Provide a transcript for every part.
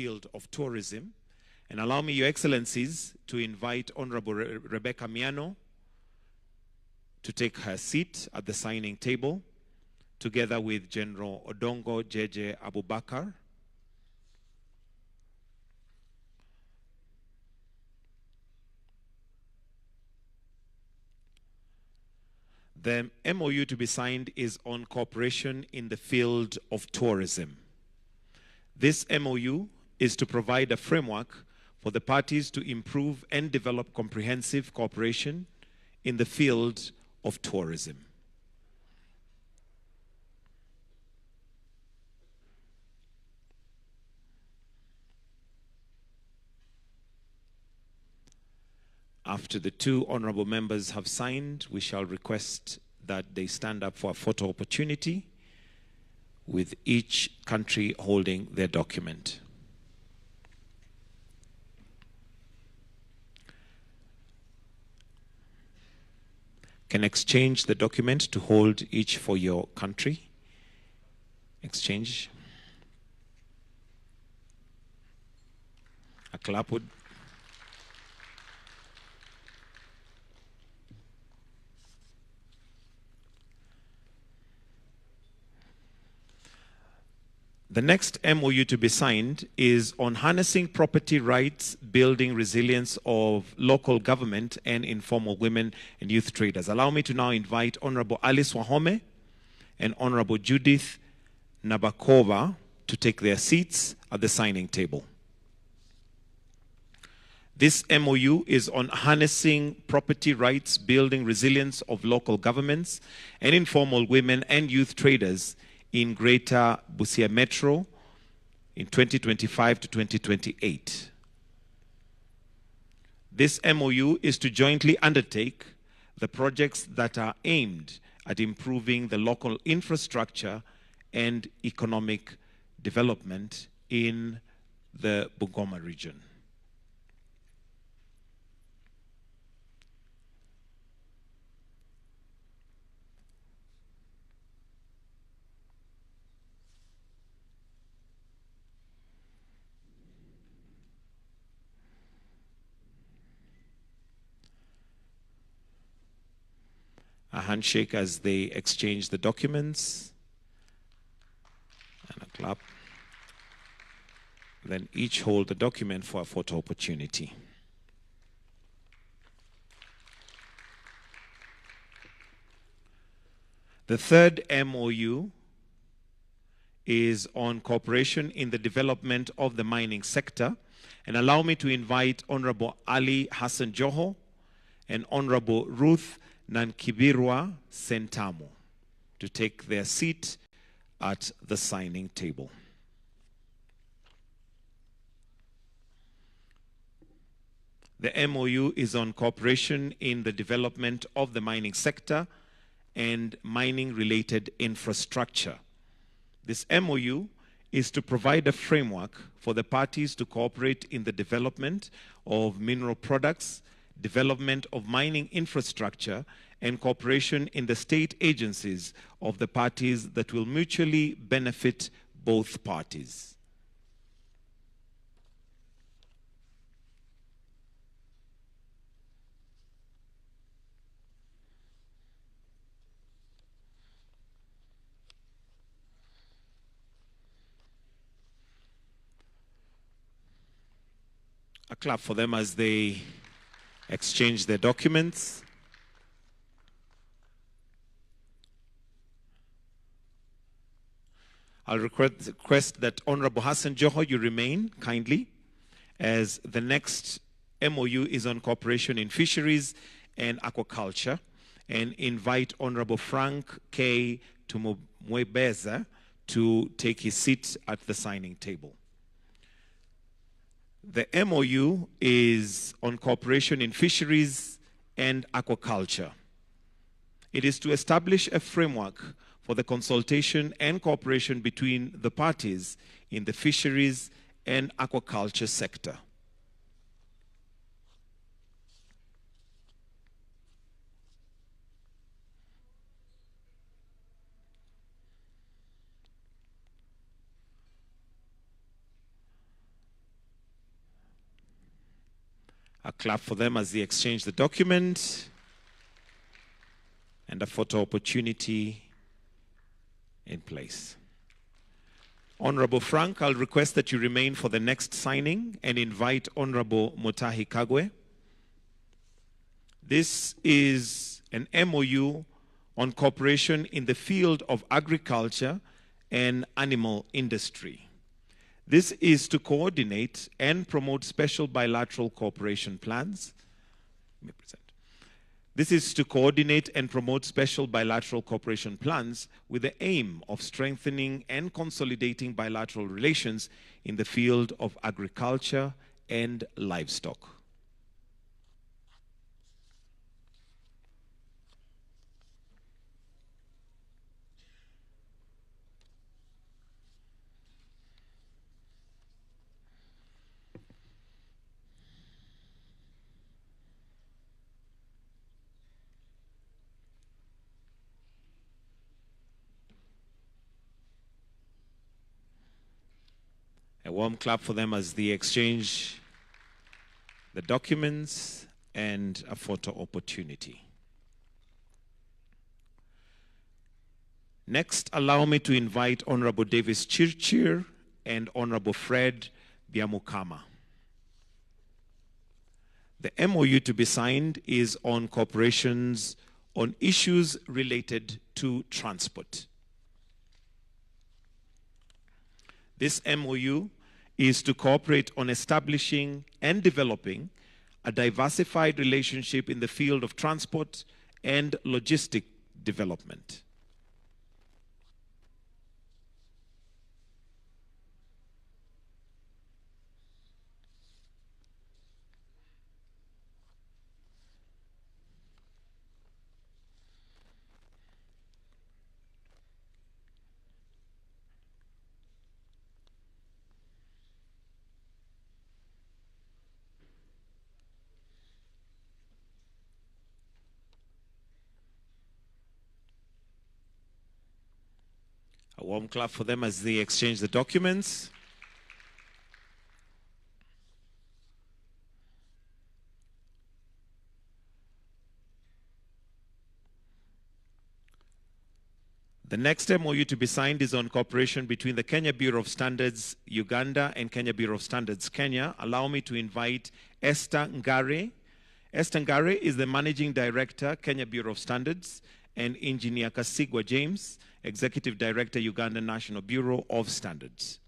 field of tourism. And allow me, Your Excellencies, to invite Honorable Rebecca Miano to take her seat at the signing table, together with General Odongo Jeje Abubakar. The MOU to be signed is on cooperation in the field of tourism. This MOU is to provide a framework for the parties to improve and develop comprehensive cooperation in the field of tourism. After the two honorable members have signed, we shall request that they stand up for a photo opportunity, with each country holding their document. Can exchange the document to hold each for your country. Exchange. A clap would. The next MOU to be signed is on harnessing property rights, building resilience of local government and informal women and youth traders. Allow me to now invite Honorable Alice Wahome and Honorable Judith Nabakova to take their seats at the signing table. This MOU is on harnessing property rights, building resilience of local governments and informal women and youth traders in Greater Busia Metro in 2025 to 2028. This MOU is to jointly undertake the projects that are aimed at improving the local infrastructure and economic development in the Bungoma region. A handshake as they exchange the documents, and a clap. Then each hold the document for a photo opportunity. The third MOU is on cooperation in the development of the mining sector. And allow me to invite Honorable Ali Hassan Joho and Honorable Ruth Nankibirwa Sentamo to take their seat at the signing table. The MOU is on cooperation in the development of the mining sector and mining-related infrastructure. This MOU is to provide a framework for the parties to cooperate in the development of mineral products, development of mining infrastructure, and cooperation in the state agencies of the parties that will mutually benefit both parties. A clap for them as they exchange their documents. I'll request that Honorable Hassan Joho, you remain kindly, as the next MOU is on cooperation in fisheries and aquaculture, and invite Honorable Frank K. Tumwebeza to take his seat at the signing table. The MOU is on cooperation in fisheries and aquaculture. It is to establish a framework for the consultation and cooperation between the parties in the fisheries and aquaculture sector. A clap for them as they exchange the document. And a photo opportunity in place. Honorable Frank, I'll request that you remain for the next signing and invite Honorable Mutahi Kagwe. This is an MOU on cooperation in the field of agriculture and animal industry. This is to coordinate and promote special bilateral cooperation plans. Let me present. This is to coordinate and promote special bilateral cooperation plans with the aim of strengthening and consolidating bilateral relations in the field of agriculture and livestock. A warm clap for them as they exchange the documents and a photo opportunity. Next, allow me to invite Honorable Davis Chirchir and Honorable Fred Biamukama. The MOU to be signed is on cooperations on issues related to transport. This MOU is to cooperate on establishing and developing a diversified relationship in the field of transport and logistic development. A warm clap for them as they exchange the documents. The next MOU to be signed is on cooperation between the Kenya Bureau of Standards Uganda and Kenya Bureau of Standards Kenya. Allow me to invite Esther Ngare. Esther Ngare is the Managing Director, Kenya Bureau of Standards, and Engineer Kasigwa James, Executive Director, Uganda National Bureau of Standards.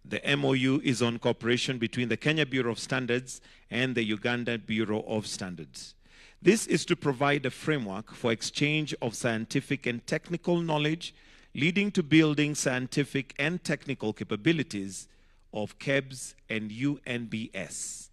The MOU is on cooperation between the Kenya Bureau of Standards and the Uganda Bureau of Standards. This is to provide a framework for exchange of scientific and technical knowledge, leading to building scientific and technical capabilities of KEBS and UNBS.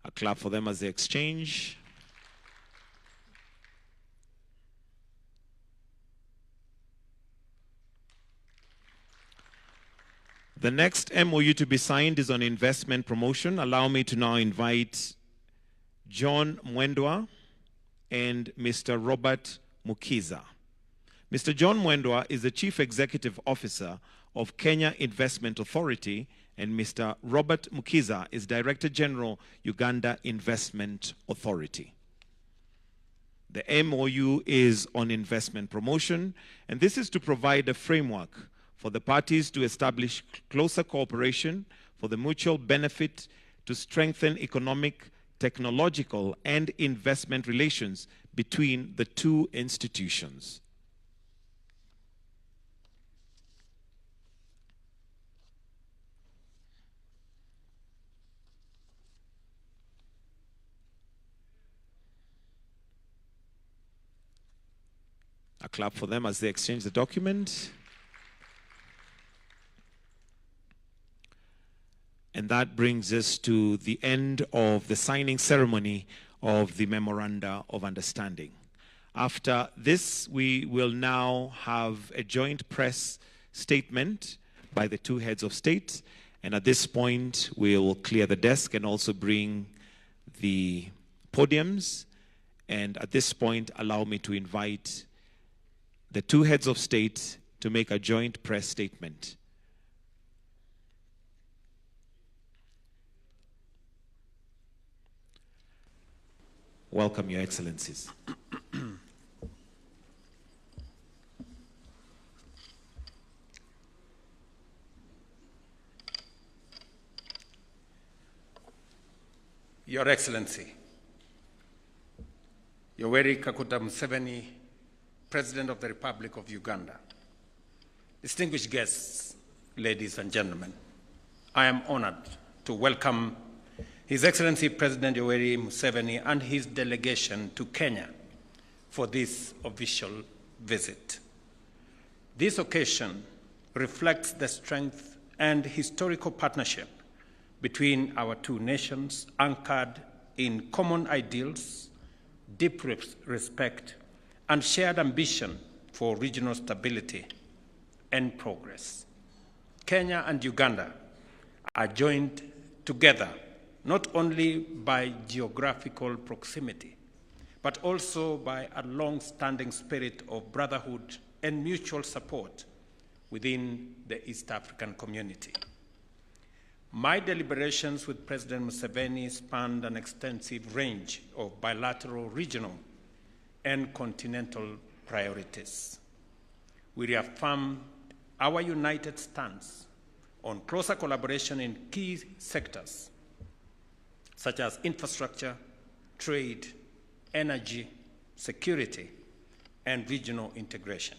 A clap for them as they exchange. The next MOU to be signed is on investment promotion. Allow me to now invite John Mwendwa and Mr. Robert Mukiza. Mr. John Mwendwa is the Chief Executive Officer of Kenya Investment Authority, and Mr. Robert Mukiza is Director General, Uganda Investment Authority. The MOU is on investment promotion, and this is to provide a framework for the parties to establish closer cooperation for the mutual benefit to strengthen economic, technological, and investment relations between the two institutions. A clap for them as they exchange the document. And that brings us to the end of the signing ceremony of the Memoranda of Understanding. After this, we will now have a joint press statement by the two heads of state. And at this point, we'll clear the desk and also bring the podiums. And at this point, allow me to invite the two heads of state to make a joint press statement. Welcome, Your Excellencies. Your Excellency, Yoweri Kaguta Museveni, President of the Republic of Uganda, distinguished guests, ladies and gentlemen, I am honored to welcome His Excellency President Yoweri Museveni and his delegation to Kenya for this official visit. This occasion reflects the strength and historical partnership between our two nations, anchored in common ideals, deep respect, and shared ambition for regional stability and progress. Kenya and Uganda are joined together not only by geographical proximity, but also by a long-standing spirit of brotherhood and mutual support within the East African community. My deliberations with President Museveni spanned an extensive range of bilateral, regional, and continental priorities. We reaffirmed our united stance on closer collaboration in key sectors such as infrastructure, trade, energy, security, and regional integration.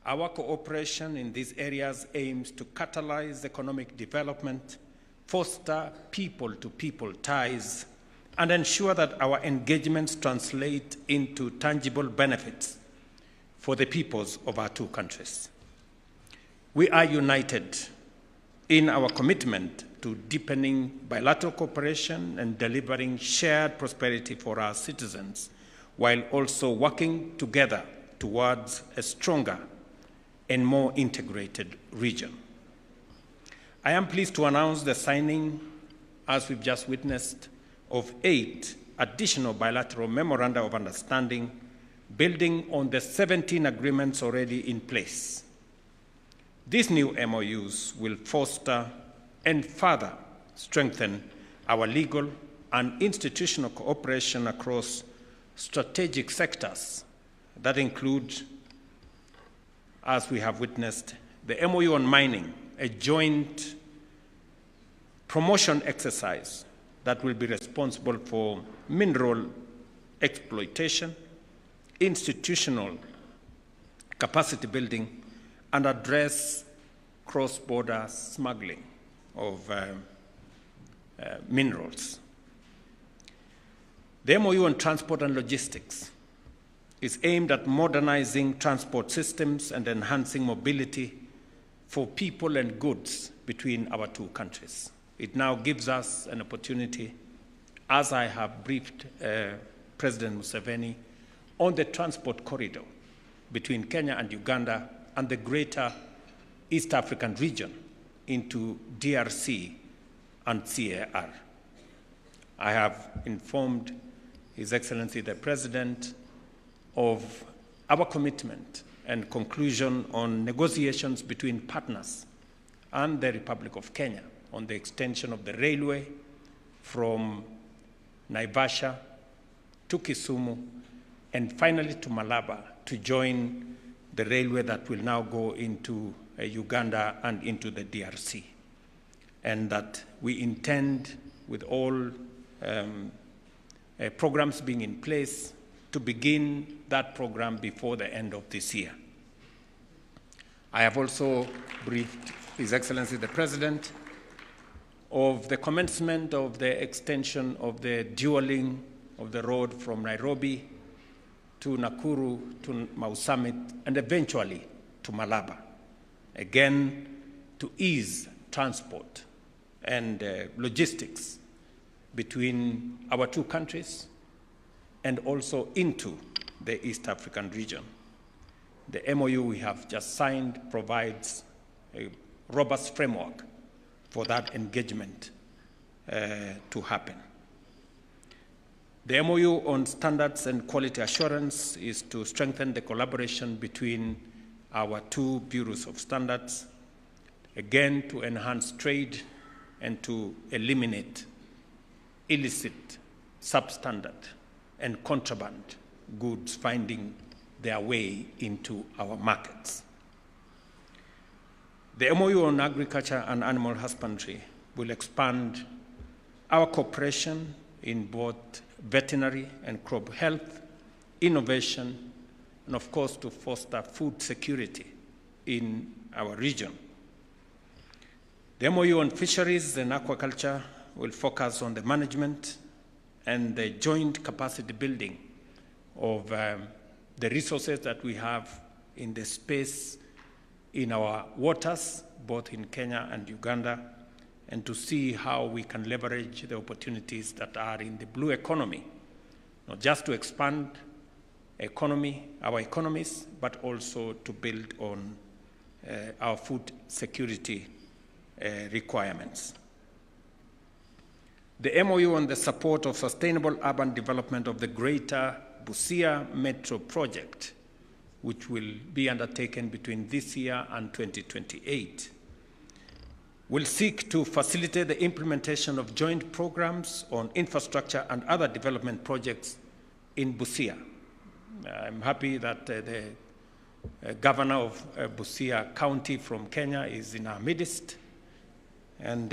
Our cooperation in these areas aims to catalyze economic development, foster people-to-people ties, and ensure that our engagements translate into tangible benefits for the peoples of our two countries. We are united in our commitment to deepening bilateral cooperation and delivering shared prosperity for our citizens, while also working together towards a stronger and more integrated region. I am pleased to announce the signing, as we've just witnessed, of 8 additional bilateral memoranda of understanding, building on the 17 agreements already in place. These new MOUs will foster and further strengthen our legal and institutional cooperation across strategic sectors that include, as we have witnessed, the MOU on mining, a joint promotion exercise that will be responsible for mineral exploitation, institutional capacity building, and address cross-border smuggling of minerals. The MOU on transport and logistics is aimed at modernizing transport systems and enhancing mobility for people and goods between our two countries. It now gives us an opportunity, as I have briefed President Museveni, on the transport corridor between Kenya and Uganda and the greater East African region into DRC and CAR. I have informed His Excellency the President of our commitment and conclusion on negotiations between partners and the Republic of Kenya on the extension of the railway from Naivasha to Kisumu and finally to Malaba to join the railway that will now go into Uganda and into the DRC. And that we intend, with all programs being in place, to begin that program before the end of this year. I have also briefed His Excellency the President of the commencement of the extension of the dualing of the road from Nairobi to Nakuru to Mau Summit and eventually to Malaba, again to ease transport and logistics between our two countries and also into the East African region. The MOU we have just signed provides a robust framework for that engagement to happen. The MOU on standards and quality assurance is to strengthen the collaboration between our two bureaus of standards, again to enhance trade and to eliminate illicit, substandard, and contraband goods finding their way into our markets. The MOU on agriculture and animal husbandry will expand our cooperation in both veterinary and crop health, innovation, and of course to foster food security in our region. The MOU on fisheries and aquaculture will focus on the management and the joint capacity building of the resources that we have in the space in our waters, both in Kenya and Uganda, and to see how we can leverage the opportunities that are in the blue economy, not just to expand our economies, but also to build on our food security requirements. The MOU on the support of sustainable urban development of the Greater Busia Metro project, which will be undertaken between this year and 2028, will seek to facilitate the implementation of joint programs on infrastructure and other development projects in Busia. I'm happy that the governor of Busia County from Kenya is in our midst, and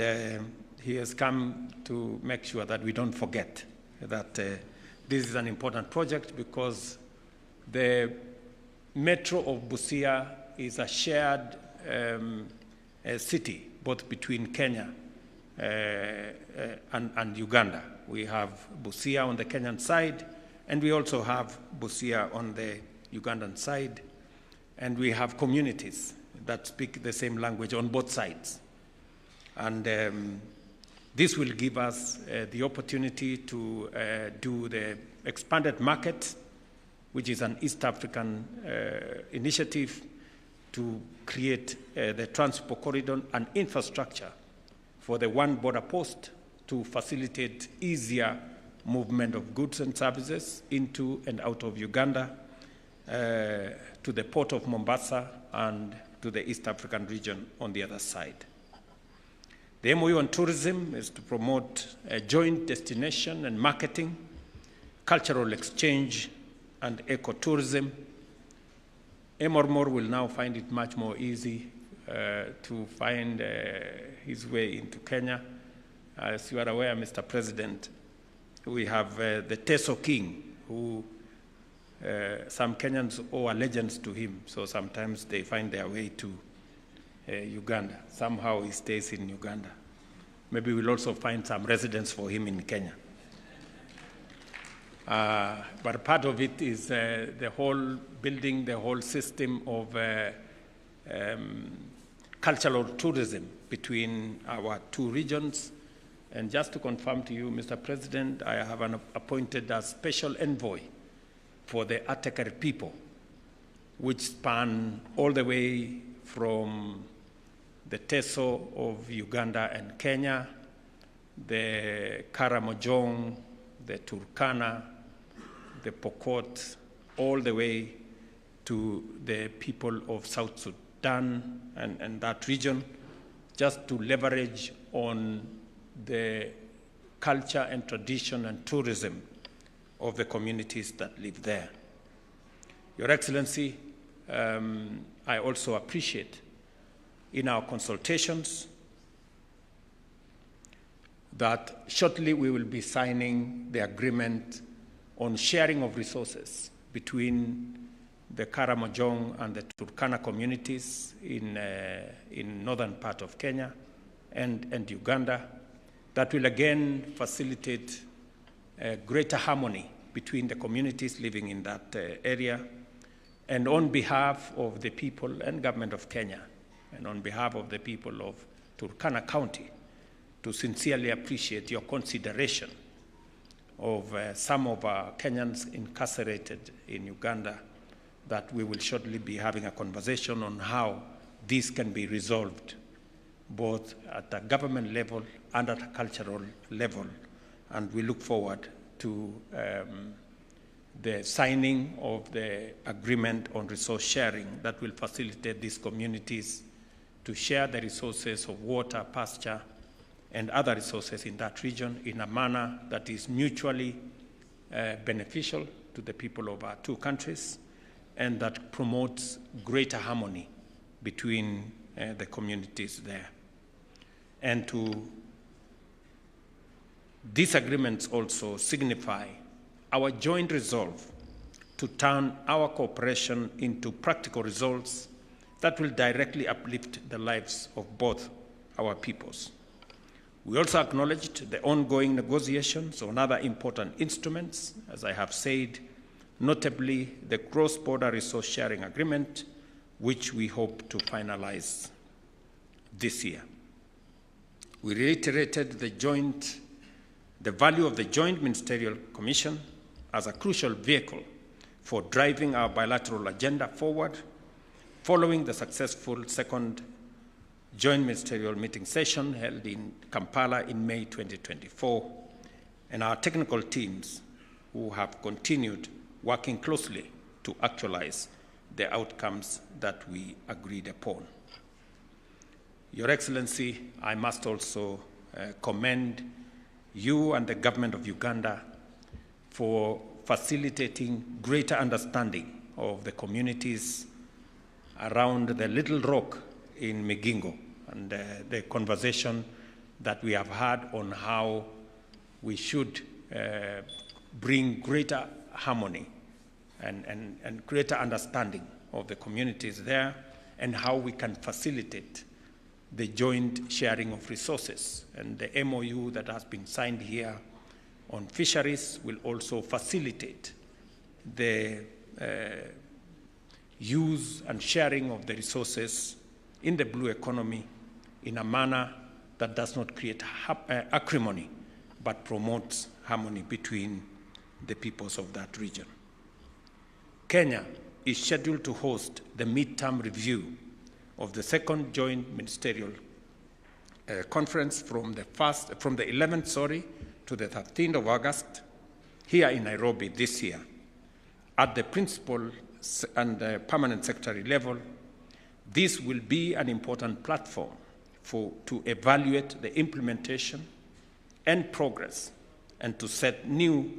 he has come to make sure that we don't forget that this is an important project, because the Metro of Busia is a shared city, both between Kenya and Uganda. We have Busia on the Kenyan side, and we also have Busia on the Ugandan side, and we have communities that speak the same language on both sides. And this will give us the opportunity to do the expanded market, which is an East African initiative to create the transport corridor and infrastructure for the one border post to facilitate easier movement of goods and services into and out of Uganda, to the port of Mombasa and to the East African region on the other side. The MOU on tourism is to promote a joint destination and marketing, cultural exchange, and ecotourism. Emormor will now find it much more easy to find his way into Kenya. As you are aware, Mr. President, we have the Teso King, who some Kenyans owe allegiance to him, so sometimes they find their way to Uganda. Somehow he stays in Uganda. Maybe we'll also find some residence for him in Kenya. But part of it is the whole building, the whole system of cultural tourism between our two regions. And just to confirm to you, Mr. President, I have appointed a special envoy for the Atakari people, which span all the way from the Teso of Uganda and Kenya, the Karamojong, the Turkana, the Pokot, all the way to the people of South Sudan and that region, just to leverage on the culture and tradition and tourism of the communities that live there. Your Excellency, I also appreciate in our consultations that shortly we will be signing the agreement on sharing of resources between the Karamojong and the Turkana communities in northern part of Kenya and Uganda, that will again facilitate greater harmony between the communities living in that area. And on behalf of the people and government of Kenya, and on behalf of the people of Turkana County, to sincerely appreciate your consideration of some of our Kenyans incarcerated in Uganda that we will shortly be having a conversation on how this can be resolved, both at the government level and at a cultural level. And we look forward to the signing of the agreement on resource sharing that will facilitate these communities to share the resources of water, pasture, and other resources in that region in a manner that is mutually beneficial to the people of our two countries and that promotes greater harmony between the communities there. And these agreements also signify our joint resolve to turn our cooperation into practical results that will directly uplift the lives of both our peoples. We also acknowledged the ongoing negotiations on other important instruments, as I have said, notably the cross-border resource sharing agreement, which we hope to finalize this year. We reiterated the value of the Joint Ministerial Commission as a crucial vehicle for driving our bilateral agenda forward, following the successful second Joint Ministerial meeting session held in Kampala in May 2024, and our technical teams who have continued working closely to actualize the outcomes that we agreed upon. Your Excellency, I must also commend you and the government of Uganda for facilitating greater understanding of the communities around the Little Rock in Migingo and the conversation that we have had on how we should bring greater harmony and greater understanding of the communities there and how we can facilitate the joint sharing of resources. And the MOU that has been signed here on fisheries will also facilitate the use and sharing of the resources in the blue economy in a manner that does not create acrimony, but promotes harmony between the peoples of that region. Kenya is scheduled to host the midterm review of the second joint ministerial conference from the 11th to the 13th of August here in Nairobi this year. At the principal and permanent secretary level, this will be an important platform to evaluate the implementation and progress and to set new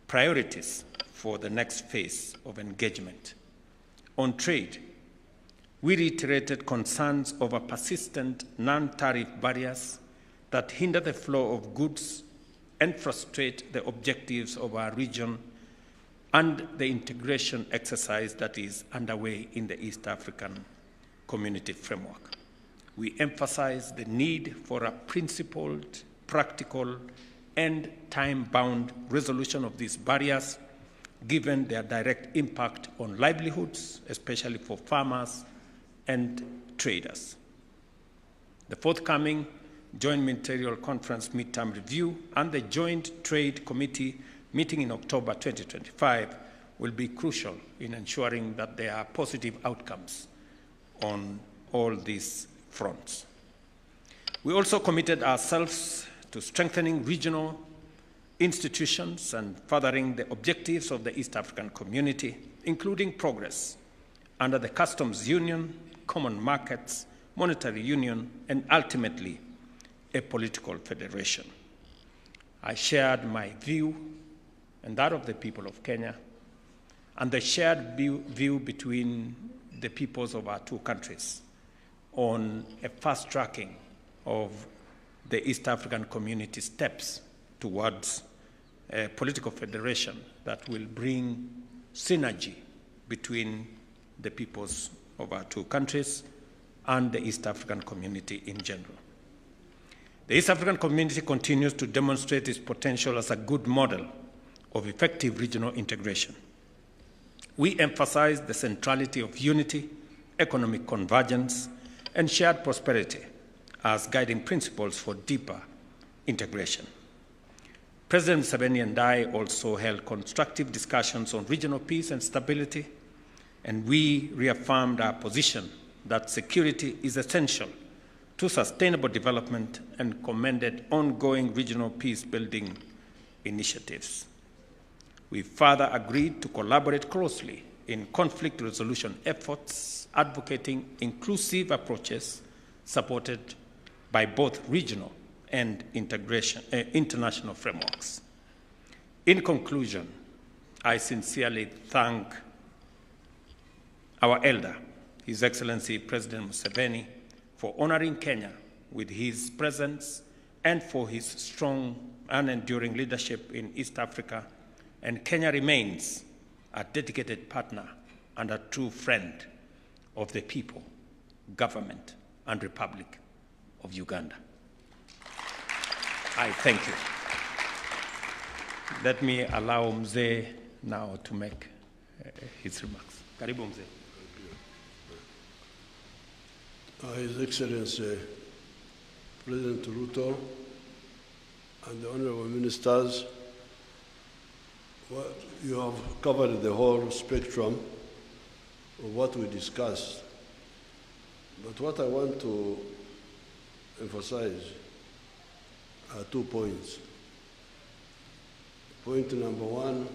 priorities for the next phase of engagement. On trade, we reiterated concerns over persistent non-tariff barriers that hinder the flow of goods and frustrate the objectives of our region and the integration exercise that is underway in the East African Community Framework. We emphasize the need for a principled, practical, and time-bound resolution of these barriers, given their direct impact on livelihoods, especially for farmers and traders. The forthcoming Joint Ministerial Conference midterm review and the Joint Trade Committee meeting in October 2025 will be crucial in ensuring that there are positive outcomes on all these fronts. We also committed ourselves to strengthening regional institutions and furthering the objectives of the East African Community, including progress under the Customs Union, Common Markets, Monetary Union, and ultimately a political federation. I shared my view and that of the people of Kenya and the shared view between the peoples of our two countries on a fast tracking of the East African Community steps towards a political federation that will bring synergy between the peoples of our two countries and the East African Community in general. The East African Community continues to demonstrate its potential as a good model of effective regional integration. We emphasize the centrality of unity, economic convergence, and shared prosperity as guiding principles for deeper integration. President Museveni and I also held constructive discussions on regional peace and stability, and we reaffirmed our position that security is essential to sustainable development and commended ongoing regional peace-building initiatives. We further agreed to collaborate closely in conflict resolution efforts, advocating inclusive approaches supported by both regional and international frameworks. In conclusion, I sincerely thank our elder, His Excellency President Museveni, for honoring Kenya with his presence and for his strong and enduring leadership in East Africa. And Kenya remains a dedicated partner and a true friend of the people, government, and Republic of Uganda. I thank you. Let me allow Mzee now to make his remarks. Karibu Mzee. His Excellency President Ruto and the honorable ministers, you have covered the whole spectrum of what we discussed. But what I want to emphasize are 2 points. Point number one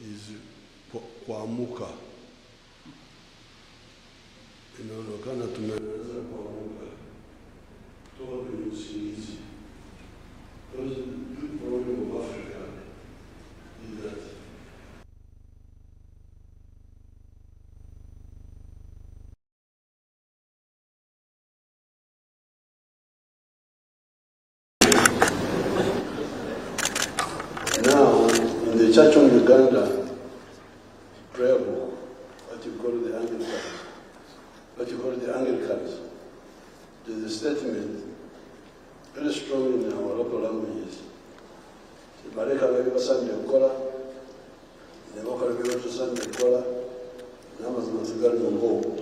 is kuamuka. Inaonekana tumeanza kuamuka kutoka kwenye usingizi. Because the big problem of Africa is that now in the Church of Uganda prayer book, what you call the Anglicans, there's a statement very strong in our local languages. Bareka baby Sunday kola, nemoka baby Sunday kola, namas mazigal mungo.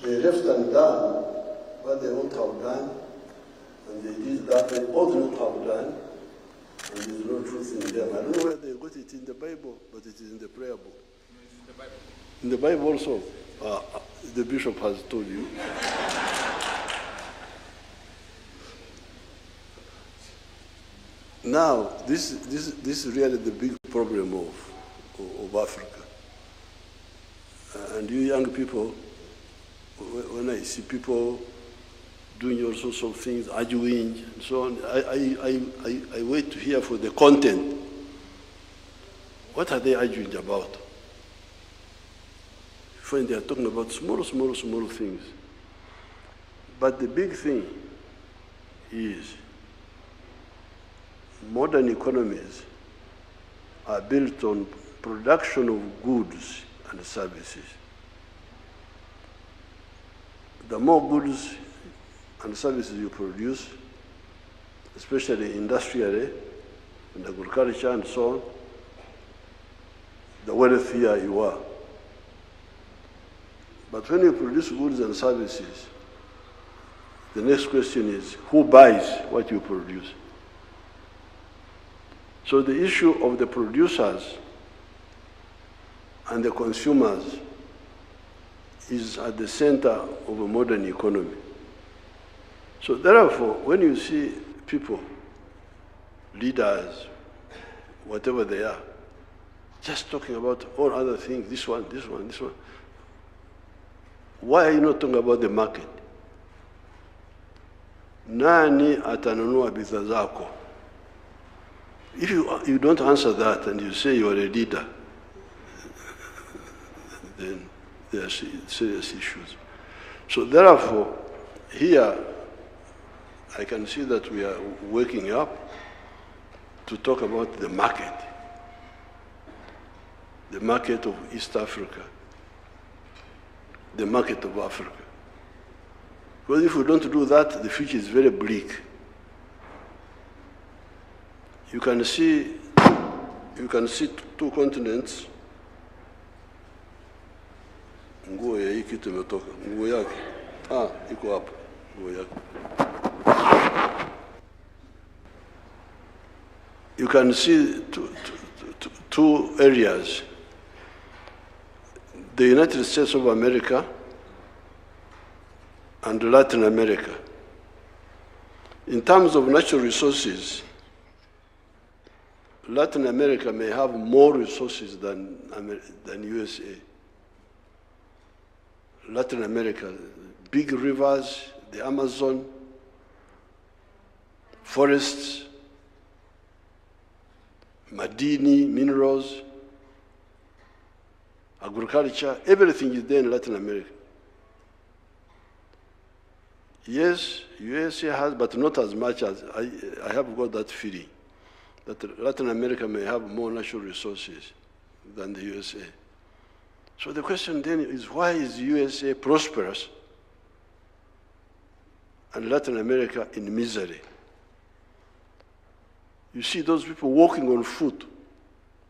They left and done what they ought to have done, and they did that they ought not have done, and there's no truth in them. I don't know where they got it in the Bible, but it is in the prayer book. It's in the Bible. In the Bible also, the bishop has told you. Now, this is really the big problem of Africa. And you young people, when I see people doing all sorts of things, arguing and so on, I wait to hear for the content. What are they arguing about? You find they are talking about small things. But the big thing is modern economies are built on production of goods and services. The more goods and services you produce, especially industrially and agriculture and so on, the wealthier you are. But when you produce goods and services, the next question is, who buys what you produce? So the issue of the producers and the consumers is at the center of a modern economy. So therefore, when you see people, leaders, whatever they are, just talking about all other things, this one, why are you not talking about the market? Nani atanunua bidhaa zako? If you don't answer that and you say you are a leader, then there are serious issues. So therefore, here, I can see that we are waking up to talk about the market of East Africa, the market of Africa. Because if we don't do that, the future is very bleak. You can see two continents. Nguo ya hii kitu imetoka. Nguo yake. Iko hapa. Nguo yake. You can see two areas. the United States of America and Latin America. In terms of natural resources, Latin America may have more resources than USA. Latin America, big rivers, the Amazon, forests, madini, minerals, agriculture, everything is there in Latin America. Yes, USA has, but not as much as I have got that feeling that Latin America may have more natural resources than the USA. So the question then is, why is USA prosperous and Latin America in misery? You see those people walking on foot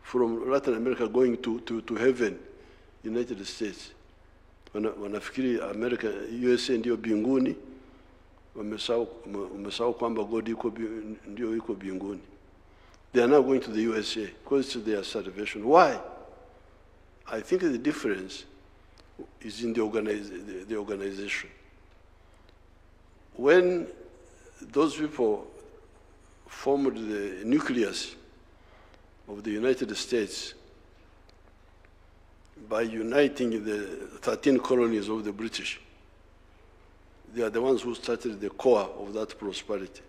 from Latin America going to heaven, United States. Wanafikiri America, USA ndio binguni, wamesahau kwamba God ndio yuko binguni. They are now going to the USA because it's their salvation. Why? I think the difference is in the organization. When those people formed the nucleus of the United States by uniting the 13 colonies of the British, they are the ones who started the core of that prosperity.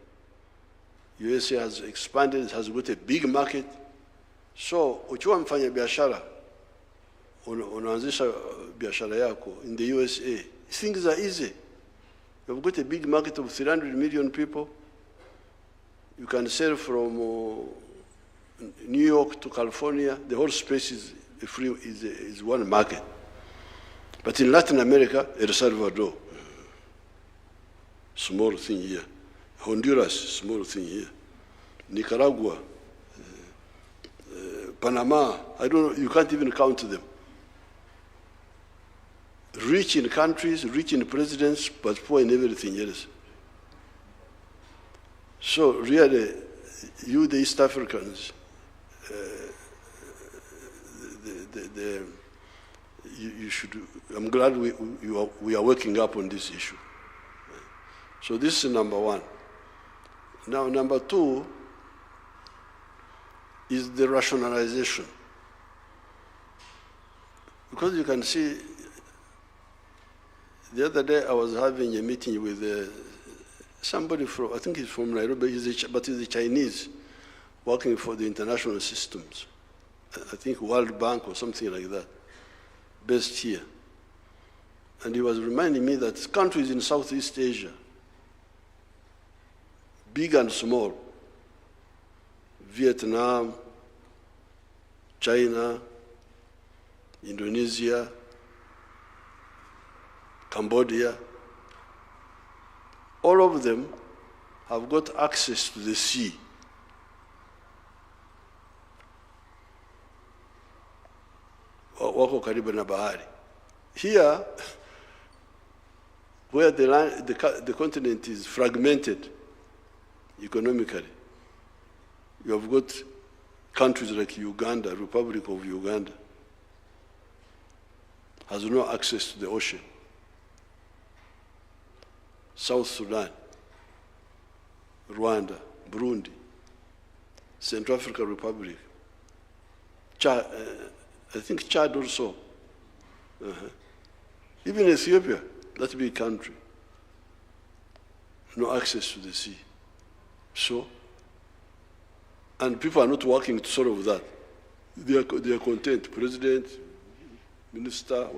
USA has expanded, has got a big market. So, ukiwa mfanya biashara, unaanzisha biashara yako in the USA, things are easy. You've got a big market of 300 million people. You can sell from New York to California. The whole space is one market. But in Latin America, El Salvador, small thing here. Honduras, small thing here. Nicaragua, Panama, I don't know, you can't even count them. Rich in countries, rich in presidents, but poor in everything else. So really, you, the East Africans, you should, I'm glad we are working up on this issue. So this is number one. Now, number two is the rationalization. Because you can see, the other day I was having a meeting with somebody from, I think he's from Nairobi, but he's a Chinese, working for the international systems. I think World Bank or something like that, based here. And he was reminding me that countries in Southeast Asia, big and small, Vietnam, China, Indonesia, Cambodia, all of them have got access to the sea. Wako karibu na bahari. Here, where the continent is fragmented economically, you have got countries like Uganda, Republic of Uganda, has no access to the ocean. South Sudan, Rwanda, Burundi, Central African Republic, Chad, I think Chad also. Even Ethiopia, that big country, no access to the sea. So, and people are not working to solve that. They are content. President, minister,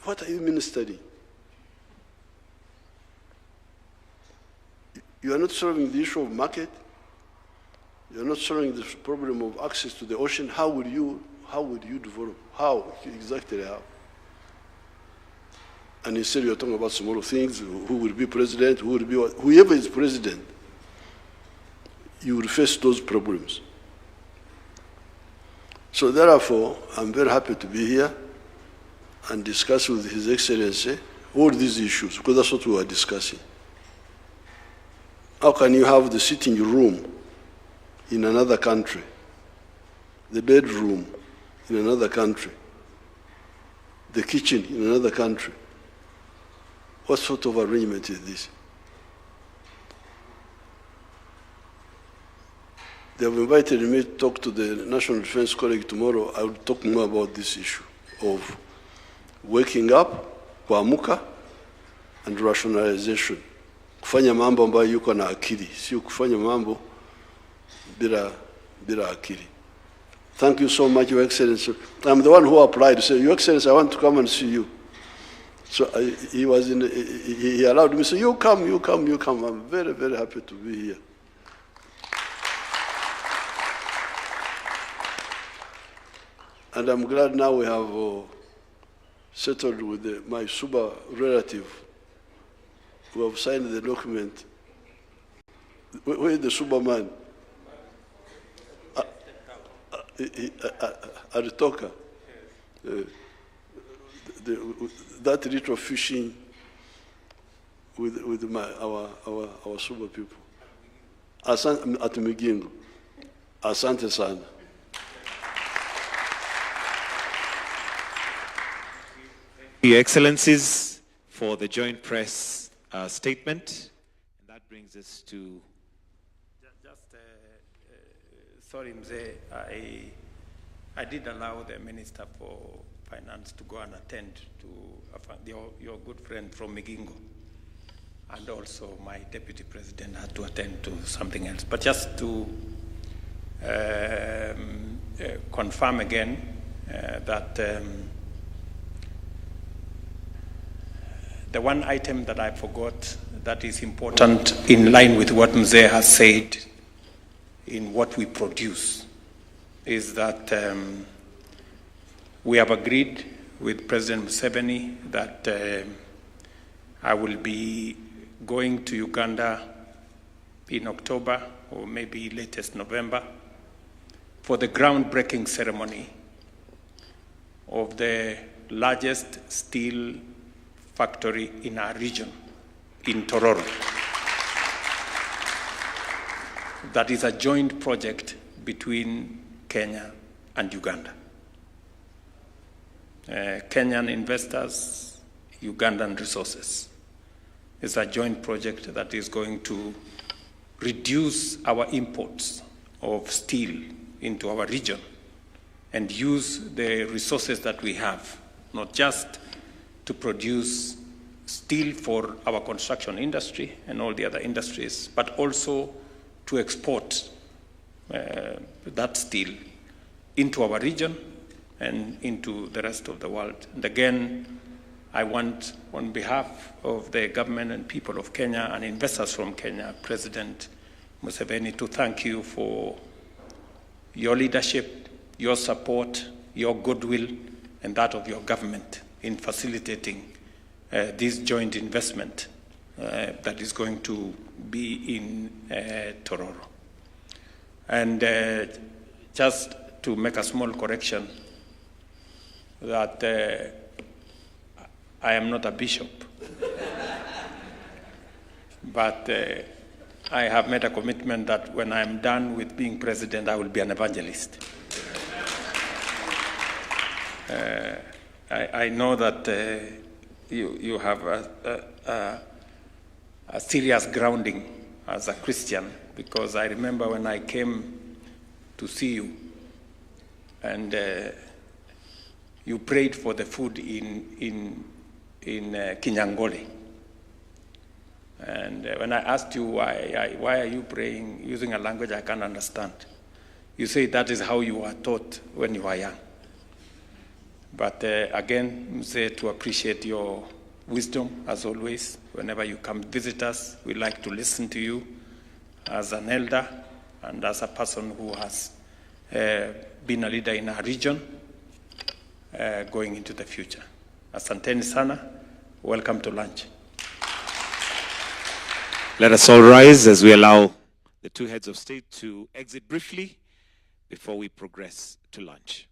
what are you ministering? You are not solving the issue of market. You are not solving the problem of access to the ocean. How would you develop? How? Exactly how? And instead you're talking about small things, who will be president, who will be what, whoever is president, you will face those problems. So therefore, I'm very happy to be here and discuss with His Excellency all these issues, because that's what we are discussing. How can you have the sitting room in another country, the bedroom in another country, the kitchen in another country. What sort of arrangement is this? They have invited me to talk to the National Defense College tomorrow. I will talk more about this issue of waking up, kuamuka, and rationalization. Kufanya mambo ambayo yuko na akili, sio kufanya mambo bila akili. Thank you so much, Your Excellency. I'm the one who applied to say, Your Excellency, I want to come and see you. So he allowed me to say, you come. I'm very, very happy to be here. And I'm glad now we have settled with my Suba relative who have signed the document. Where is the Suba man? Aritoka. That little fishing with our Suba people. At Migingo. Asante sana. Your Excellencies, for the joint press statement. And that brings us to... Sorry, Mzee, I did allow the Minister for Finance to go and attend to your good friend from Migingo. And also my Deputy President had to attend to something else. But just to confirm again that the one item that I forgot that is important in line with what Mzee has said in what we produce is that we have agreed with President Museveni that I will be going to Uganda in October or maybe latest November for the groundbreaking ceremony of the largest steel factory in our region, in Tororo. That is a joint project between Kenya and Uganda. Kenyan investors, Ugandan resources. It's a joint project that is going to reduce our imports of steel into our region and use the resources that we have, not just to produce steel for our construction industry and all the other industries, but also to export that steel into our region and into the rest of the world. And again, I want, on behalf of the government and people of Kenya and investors from Kenya, President Museveni, to thank you for your leadership, your support, your goodwill, and that of your government in facilitating this joint investment that is going to be in Tororo. And just to make a small correction, that I am not a bishop, but I have made a commitment that when I'm done with being president, I will be an evangelist. I know that you have a serious grounding as a Christian, because I remember when I came to see you and you prayed for the food in Kinyangole. And when I asked you why are you praying using a language I can't understand, you say that is how you were taught when you were young. But again, Mzee, to appreciate your wisdom, as always. Whenever you come visit us, we like to listen to you as an elder and as a person who has been a leader in our region going into the future. Asanteni sana. Welcome to lunch. Let us all rise as we allow the two heads of state to exit briefly before we progress to lunch.